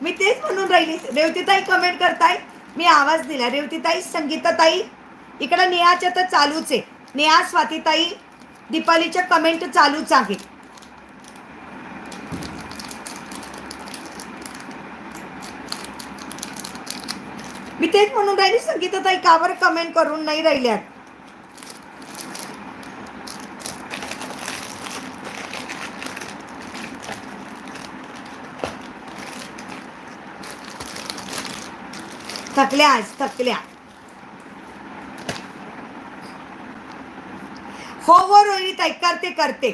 मी तेच म्हणून राहिली. रेवतीताई कमेंट करताय, मी आवाज दिला. रेवतीताई, संगीताताई, इकडं नेहाच्या तर चालूच आहे. नेहा, स्वातीताई, दीपालीच्या कमेंट चालूच आहे. मी तेच म्हणून राहिली, संगीताताई का बरं कमेंट करून नाही राहिल्यात. थकल्या आज, थकल्या. हो हो रोहिणीताई, करते करते.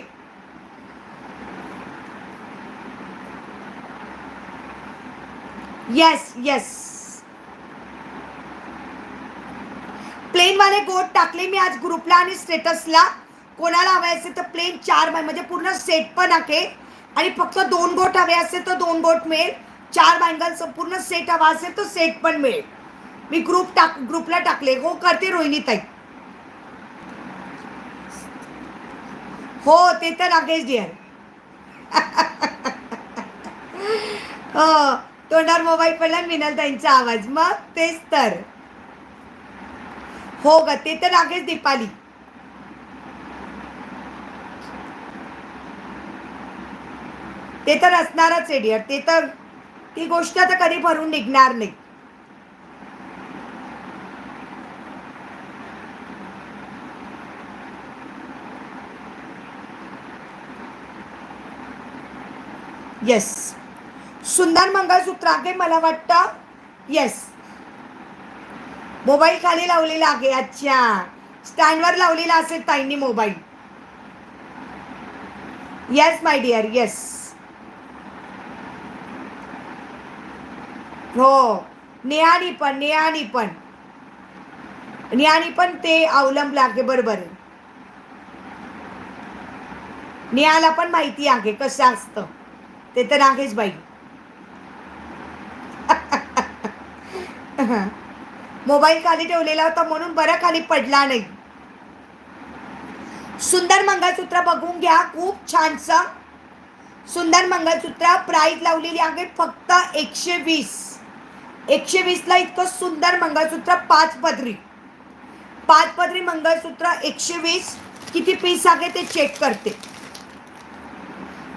Yes yes. प्लेनवाले गोट टाकले मी आज ग्रुपला आणि स्टेटसला. कोणाला हवे असेल तर प्लेन 4 म्हणजे पूर्ण सेट पण आहे. आणि फक्त 2 गोट हवे असेल तर 2 गोट मिळेल. 4 बँगल पूर्ण सेट हवा असेल तर सेट पण मिळेल. मी ग्रुपला टाकले. हो करते रोहिणीताई. हो ते तर लागेच डिअर. हो, तोंडावर मोबाईल पडला मिनलताईंचा आवाज. मग तेच तर. हो ग, ते तर लागेच दीपाली. ते तर असणारच आहे डिअर. ते तर, ती गोष्ट तर कधी भरून निघणार नाही. येस, सुंदर मंगळसूत्र आहे मला वाटतं. येस, मोबाईल खाली लावलेला आहे. अच्छा, स्टँडवर लावलेला असेल ताईंनी mobile. Yes my dear, yes. हो, नेहानी पण ते अवलंबलं आहे. बरोबर आहे. नेहाला पण माहिती आहे कसं असतं. ते तर आहेच बाई. मोबाईल खाली ठेवलेला होता म्हणून बरं खाली पडला नाही. सुंदर मंगळसूत्र बघून घ्या, खूप छानसं सुंदर मंगळसूत्र. प्राइस लावलेली आहे फक्त 120. 120 ला इतकं सुंदर मंगळसूत्र. 5 पदरी मंगळसूत्र 120. किती पीस आहे ते चेक करते.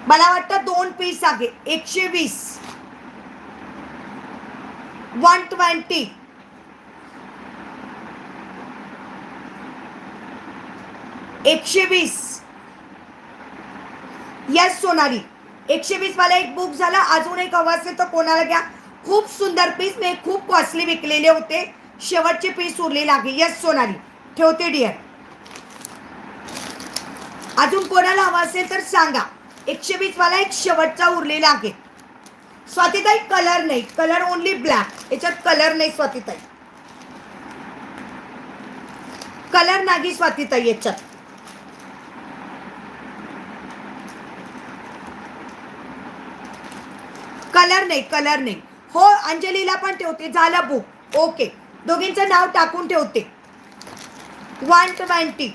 मला वाटतं 2 पीस आहे. 120, 120, 120. यस सोनाली, 120 वाला एक बुक झाला. अजून एक हवा असेल तर कोणाला घ्या. खूप सुंदर पीस. मी खूप कॉस्टली विकलेले होते. शेवटचे पीस उरलेले आहे. यस सोनाली, ठेवते डिअर. अजून कोणाला हवा असेल तर सांगा. 120 वाला एक शेवटचा उरलेला आहे. स्वातीताई कलर नाही, कलर ओनली ब्लॅक. याच्यात कलर नाही स्वातीताई, कलर नाही स्वातीताई याच्यात. कलर नाही. हो, अंजलीला पण ठेवते. झालं बुक. ओके, दोघींचं नाव टाकून ठेवते. 120.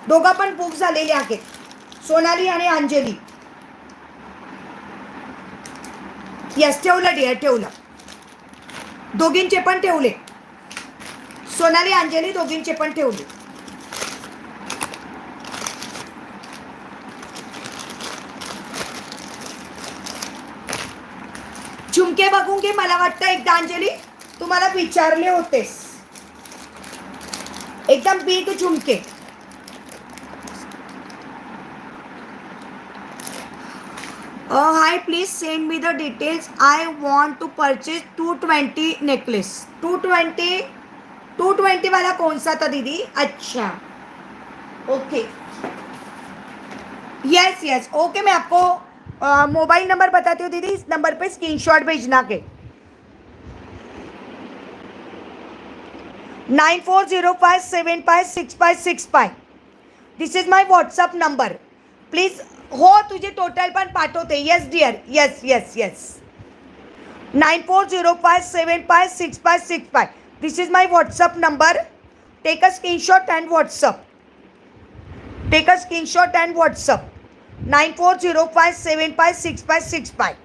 दोघं पण बुक झालेले आहेत, सोनाली आणि अंजली. यस, ठेवलं डिअर, ठेवलं. दोघींचे पण ठेवले. सोनाली अंजली दोघींचे पण ठेवले. झुमके बघून घे. मला वाटतं एकदा अंजली तुम्हाला विचारले होतेस. एकदम बिग झुमके. Hi, please send me the details. I want to purchase 220 necklace. 220 वाला कौन सा था दीदी? अच्छा, ओके. Yes yes, okay. मैं आपको मोबाइल नंबर बताती हूँ दीदी. इस नंबर पे स्क्रीनशॉट भेजना के. 9405756565. This is my WhatsApp number. Please. हो, तुझे टोटल पण पाठवते. Yes dear, yes yes yes. 9405756565. This is my WhatsApp number. Take a screenshot and WhatsApp. Take a screenshot and WhatsApp. 9405756565.